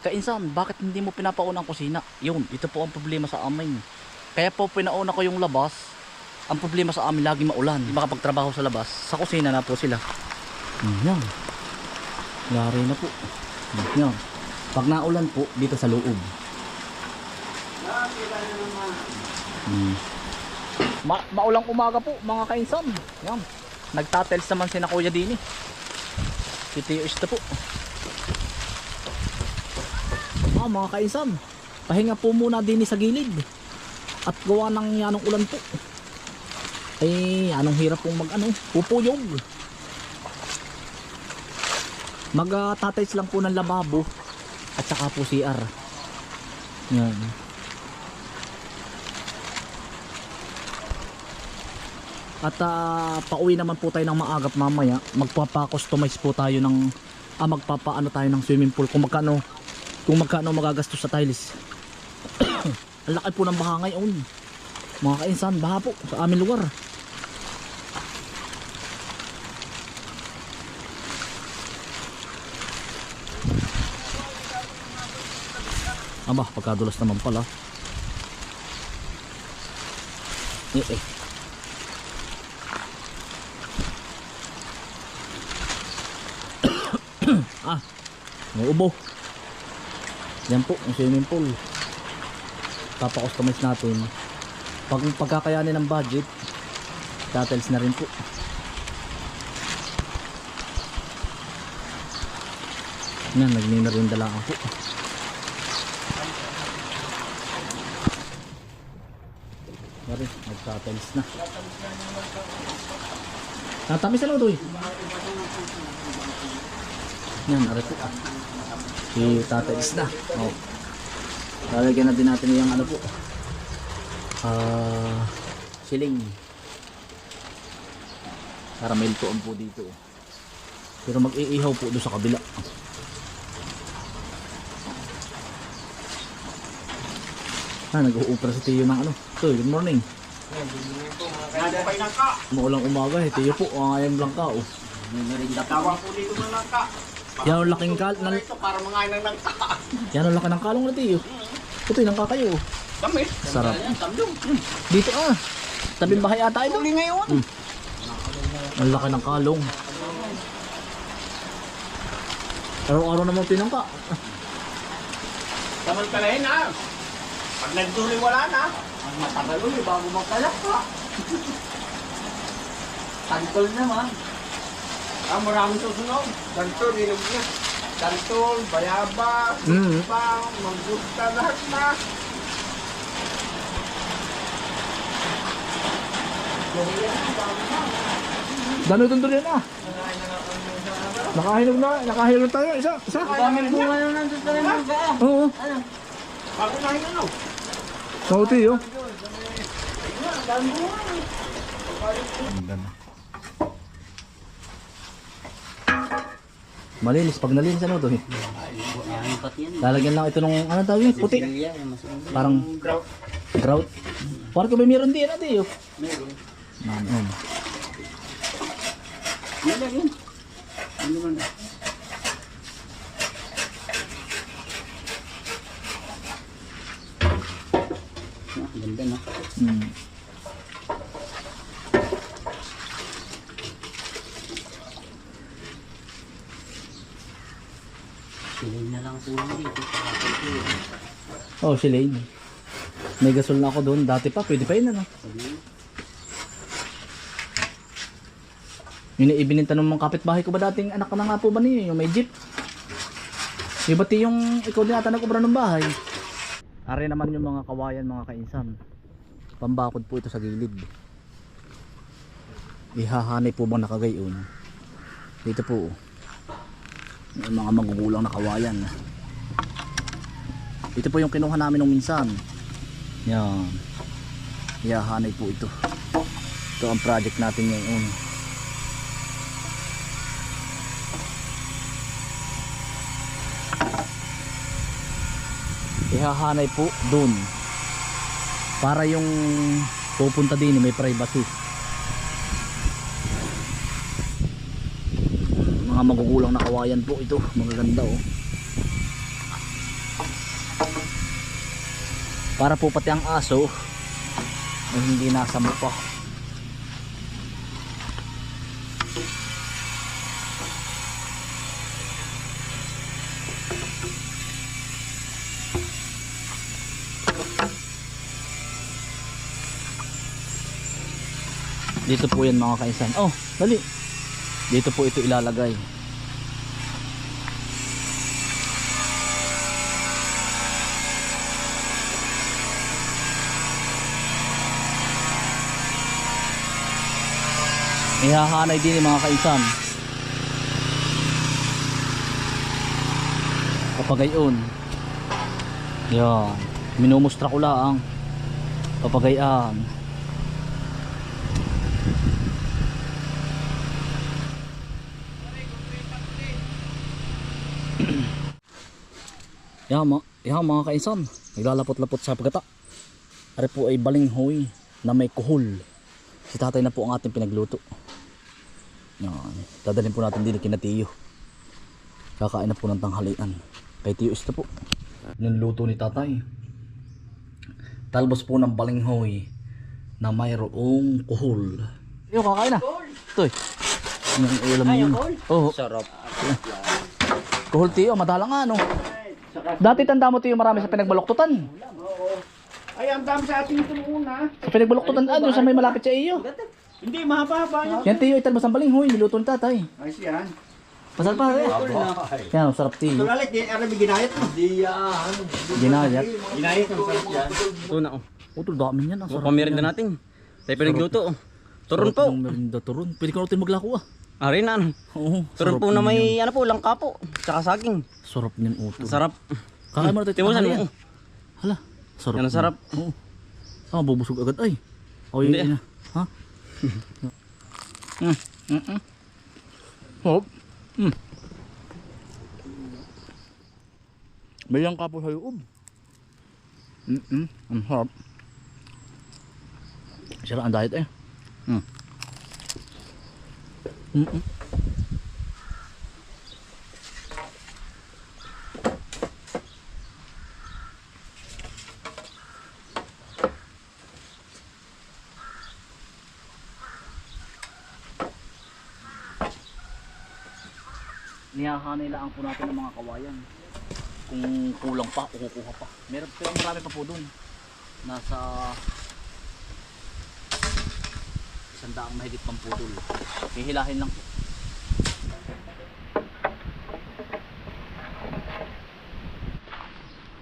Kainsan, bakit hindi mo pinapauna ang kusina? Yun, ito po ang problema sa amin. Kaya po pinauna ko yung labas. Ang problema sa amin, lagi maulan. Hindi makapagtrabaho sa labas. Sa kusina na po sila. Yan. Yari na po. Yan. Pag naulan po, dito sa loob. Maulang umaga po, mga kainsan. Yan. Nagtatels naman si na Kuya Dini. Titiyo po. Mga kainsan, pahinga po muna din sa gilid. At gawa ng yanong ulan po. Ay, anong hirap pong pupuyog. Mag-tatiles lang po ng lababo at saka po CR. Yan. At pauwi naman po tayo ng maagap mamaya. Magpapa-customize po tayo ng magpapaano tayo ng swimming pool kung magkano magagastos sa tiles. Ang laki po ng baha ngayon, mga kainsan. Baha po sa aming lugar. Pagkadulas naman pala. May ubo. Yan po ang swimming pool. Papakustomize natin. Pag pagkakayanin ng budget, tatels na rin po. Yan, nagninarindala lang po. Yan, nagtatels na. Natamis na lang ito eh. Yan, aray po. Tatels na. Lalagyan natin yung po. Siling. Para may lutoan po dito. Pero mag-iihaw po doon sa kabila. Nag-uupra si Tiyo ng So, good morning. Maulang umaga eh. Tiyo po, ang ayam langka oh. Tawag po dito ng langka. Yan ang laking para mangain ng langka. Yan ang laki ng kalong na Tiyo. Ito yung langka kayo. Kami. Sarap. Dito tabing bahay ata ito. Uli ngayon. Ang laki ng kalong. Araw-araw naman pinangka. Samantalahin na. Pag nagtuloy wala na. Ang matagal ulit bago magkalakpa. Tantol naman. Maraming susunod. Tantol, ilog na. Tantol, bayaba, pang, manggusta, lahat na. Dano tundol yan Nakahinog tayo. Isa. Daming bunga na nandun sa rin ng gaa. Oo. Bago na yun Sauti yun. Daming bunga. Malinis. Pag nalinis ito eh. Lalagyan lang ito ng tawag yun? Puti. Parang grout. Parang kung may meron din natin yun. Meron. Nilagyan. Ano man na? Ganda na. Siling na lang po dito. Siling. May gasol na ako doon. Dati pa, pwede pa yun Yung ibininta ng mga kapitbahay ko ba dating anak ka na nga po ba niyo yung may jeep? Yung bati yung ikaw din ata nag-ubra ng bahay. Ari naman yung mga kawayan mga kainsan. Pambakod po ito sa gilid. Ihahanay po bang nakagayon? Dito po. Yung mga magugulang na kawayan. Ito po yung kinuha namin nung minsan. Yan. Ihahanay po ito. Ito ang project natin ngayon. Ihahanay po dun para yung pupunta din may privacy. Mga magugulang na kawayan po ito, magaganda Para po pati ang aso ay hindi nasamo pa. Dito po yan mga kainsan. Oh, dali. Dito po ito ilalagay. Ihahanay din mga kainsan. Papagayon. Yan. Minumustra ko lang. Papagayan. Yan mga kainsan, naglalapot-lapot sa pagkata. Ari po ay balinghoy na may kuhol. Si tatay na po ang ating pinagluto. Yan. Dadalhin po natin din kina Tiyo. Kakain na po ng tanghalian. Kay Tiyo ito po yung luto ni tatay. Talbos po ng balinghoy na mayroong kuhol. Tiyo, kakain na. Ito eh. Yung ulam niyo. Oh, Sarap. kuhol Tiyo, madalang nga no. Dati tanda mo Tiyo, marami sa pinagbaluktutan. Oo. Ay, ang dami sa ating ito muna. Sa pinagbaluktutan, doon sa may malapit sa iyo. Hindi, mahaba-haba niya. Yan Tiyo, italbos ang balinghoy, niluto ni tatay. Ayos yan. Masarap pa eh. Yan, sarap Tiyo. Tulalit, arabi ginayat mo. Di yan. Ginayat. Ginayat ang sarap yan. Ito na oh. Ito, dami yan. Ang O, sarap pamirinda yan. natin. Tayo pinagluto oh. Turon po. Sarap ng merinda, turon. Pwede ka natin maglako ah. Ari na ano. Oo. Turon sarap po na niyan. may ano po, langka po. Tsaka saging. Sarap niyan utol. Sarap. Kakain mo na tayo. Timusan tanghalian. mo. Hala. Sarap. Yan ang sarap. Oo. Ah, bubusog agad ay. Ay, Hindi. na. Ha? Hop. May langka po sa loob. Ang sarap. Sarap ang diet eh. Nihahanay lang po natin ng mga kawayan. Kung kulang pa, kukuha pa. Meron pero marami pa po doon. Nasa 100 mahigit pang putol. Hihilahin lang po.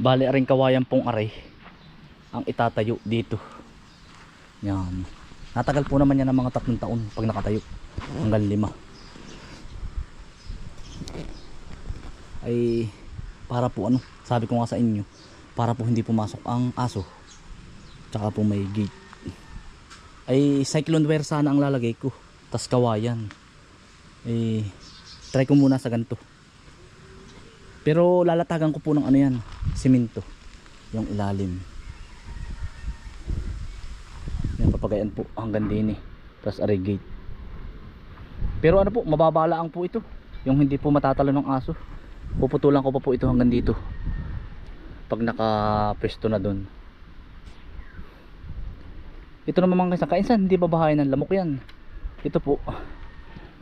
Bali aring kawayan pong aray ang itatayo dito. Yan. Natagal po naman yan ng mga 3 taon pag nakatayo. Hanggang 5. Ay para po ano, sabi ko nga sa inyo, para po hindi pumasok ang aso. Tsaka po may gate. Ay cyclone wire sana ang lalagay ko, tas kawayan. Eh try ko muna sa ganito. Pero lalatagan ko po ng ano yan, simento, yung ilalim. Yan, papagayan po hanggang din eh. Tas aray gate. Pero ano po, mababalaang po ito, yung hindi po matatalo ng aso. Puputulan ko pa po ito hanggang dito pag nakapesto na dun. Ito naman mga kainsan, hindi babahayan ng lamok yan. Ito po,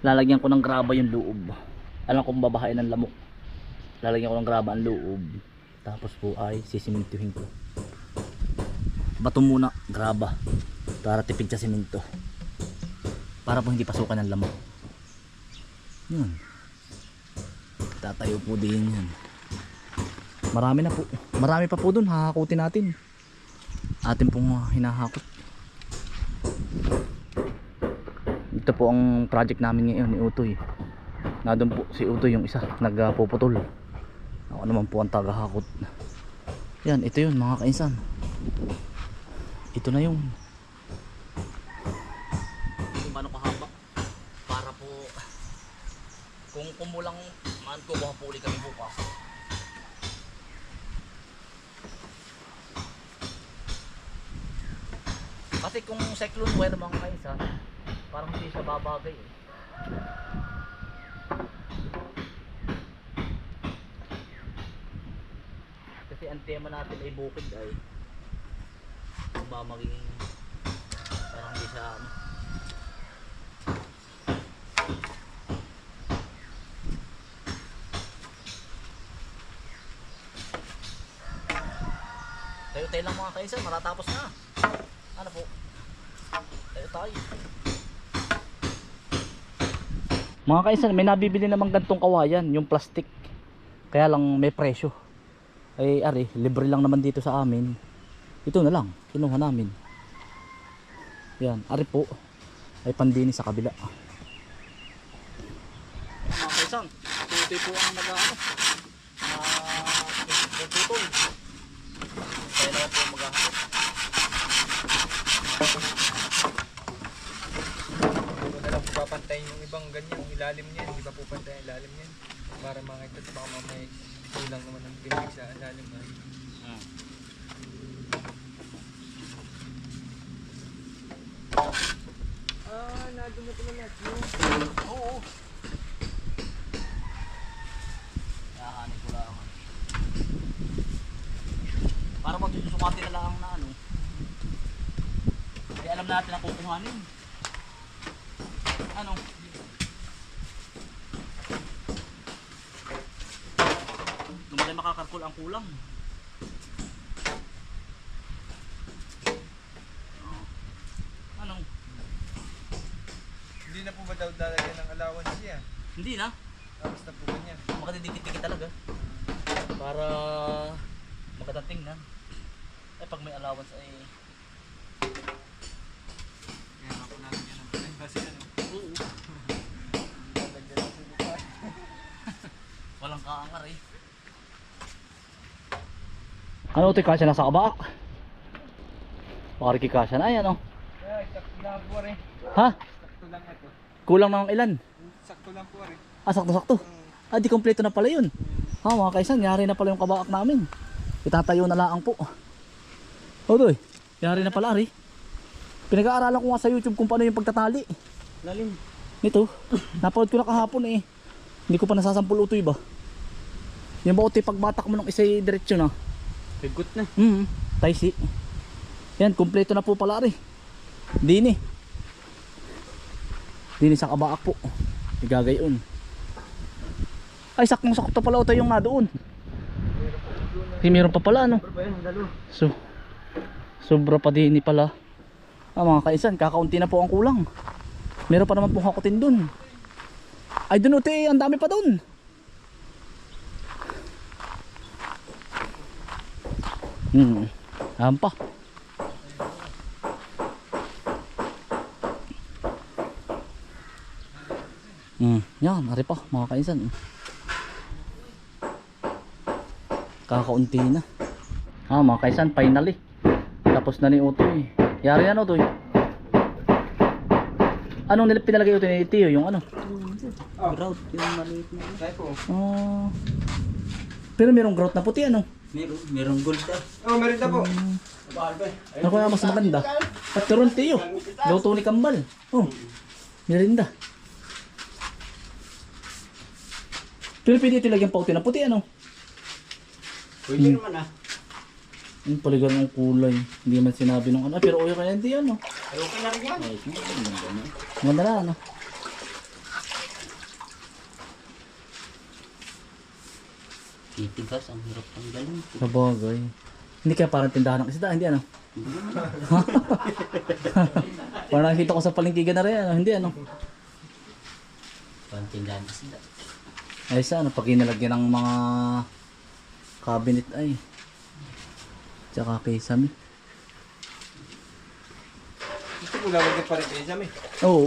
lalagyan ko ng graba yung loob. Alam kong babahayan ng lamok, lalagyan ko ng graba ang loob. Tapos po ay sisimintuhin ko. Bato muna, graba, para tipid sa siminto, para po hindi pasukan ng lamok. Yun, tatayo po din yan. Marami na po, marami pa po dun, hahakutin natin. Atin pong hinahakot. Ito po ang project namin ngayon ni Utoy. Nandun po si Utoy yung isa, nagpuputol. Ako naman po ang tagahakot. Yan, ito yun mga kainsan. Ito na yung kung paano kahaba, para po kung kumulang man ko, baka po ulit kami bukas. Kasi kung cyclone wire mga kainsan, parang hindi siya babagay eh. Kasi ang tema natin ay bukid ay ba magiging parang di sa ano. Tayo-tayo lang mga kaisan, matatapos na. Ano po? Tayo-tayo. Mga kaisan, may nabibili namang gantong kawayan, yung plastic. Kaya lang may presyo. Ay ari, libre lang naman dito sa amin. Ito na lang, kinuha namin. Yan, ari po. Ay pandini sa kabila. Mga kaisan, tutoy po ang nag-ano. Tutol. Kaya naman po mag-ahapot. Huwag na lang po papantayin yung ibang ganyan, yung ilalim niyan, hindi ba po pantayin yung ilalim niyan? Para makita ito, baka mamaya kulang naman ang pinag sa ilalim na. Nadunod naman natin. Oo. Yahanin ko lang. Para magsusukatin na lang na ano. Hindi alam natin ang kukuhanin. Ano? Lumalay makakarkul ang kulang. Ano? Hindi na po ba daw lalagyan ng allowance siya? Hindi na. Tapos na po ganyan. Makadidikit-dikit talaga. Para magadating na. Eh pag may allowance ay Kaya nga po lalagyan ng pinag kasi ano. oo. Lalagyan ng sinupa. Walang kaangar eh. Ano ito kasya nasa kabak? Pakariki kasya na yan oh. Ay, sakto lang po rin. Ha? Sakto lang ito. Kulang ng ilan? Sakto lang po rin. Ah sakto-sakto. Ah di kompleto na pala yun. Ha mga kaisan, yari na pala yung kabak namin. Itatayo na lang po. O doy, yari na pala rin. Pinag-aaralan ko nga sa YouTube kung paano yung pagtatali. Lalim. Nito, napanood ko na kahapon eh. Hindi ko pa nasasampul utoy ba? Yung ba utoy pagbatak mo ng isa'y diretsyo na? Pigot na. Taisi. Yan, kumpleto na po pala rin. Dini. Dini sa kabaak po. Igagayon. Ay, sakto pala utoy yung na doon. Meron pa pala ano. So, sobra pa dini pala. Ah, mga kaisan, kakaunti na po ang kulang. Meron pa naman pong hakutin dun. Ay dun uti, ang dami pa dun. Ayan pa. Yan, ari pa mga kaisan. Kakaunti na. Mga kaisan, finally. Tapos na ni Utoy. Yari na Utoy. Anong pinalagay Utoy ni Tiyo? Yung ano? Grout, yung maliit na. Tayo po. Pero merong grout na puti ano? Merong gold ah. Oh, meron na po. Ano kaya mas maganda? At turon Tiyo. Luto ni Kambal. Oh, mirinda. Pero pwede ito lagyan pa utoy na puti ano? Pwede naman ah. Yung paligan ng kulay. Hindi man sinabi nung ano. Pero okay kaya hindi ano. Ay, okay na rin yan. Ay, ganda. Ganda na ano. Titigas, ang hirap tanggalin. Sabagay. Hindi kaya parang tindahan ng isda. Hindi ano. Parang nakikita ko sa palengkigan na rin ano. Hindi ano. Parang tindahan kasi da. Ay sa ano. Pag inalagyan ng mga cabinet ay. Tsaka kesame. Gusto ko lalagyan pa rin kayo sa amin. Oo.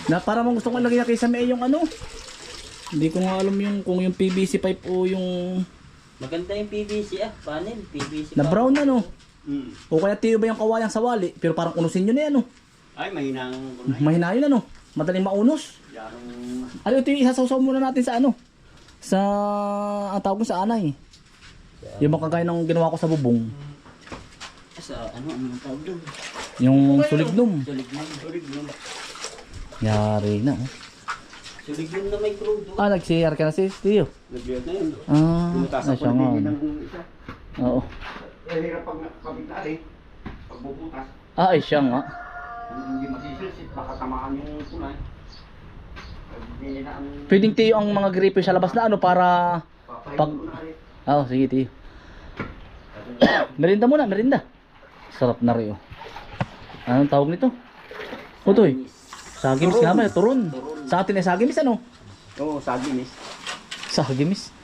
Na para mong gusto ko lagyan na kesame ay yung ano. Hindi ko nga alam yung kung yung PVC pipe o yung Maganda yung PVC ah. Panel, PVC na brown na no. Mm. O kaya tiyo ba yung kawayang sawali pero parang unusin nyo na yan no. Ay, mahinang kunay. Mahina yun ano. Madaling maunos. Yarong... Ano ito yung isasawsaw muna natin sa ano? Sa ang tawag ko sa anay. Yung mga kagaya ng ginawa ko sa bubong. Sa ano ang tawag doon? Yung sulignum. Sulignum. Yari na. Oh. Sulignum na may crudo. Ah, nag-CR ka na si Tiyo. Nagliyot na yun. Ah, Bumutasan ay ko siya na nga. din ng isa. Oo. Eh, hirap pag kabit na rin. Pag bubutas. Ay, siya nga. Hindi masisilsit, baka tamaan yung kulay. Hindi na ang... Pwedeng tiyo ang mga gripo sa labas na ano para... Papahin Pag- ko na rin. Oo, sige tiyo. Merinda muna, merinda. Sarap na rin oh. Anong tawag nito? Utoy. Sagimis nga ba? Turon. Sa atin ay sagimis ano? Oo, sagimis. Sagimis.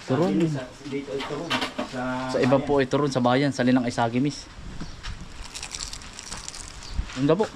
Turon. Dito ay turon. Sa iba po ay turon sa bayan. Sa linang ay sagimis. Ang po.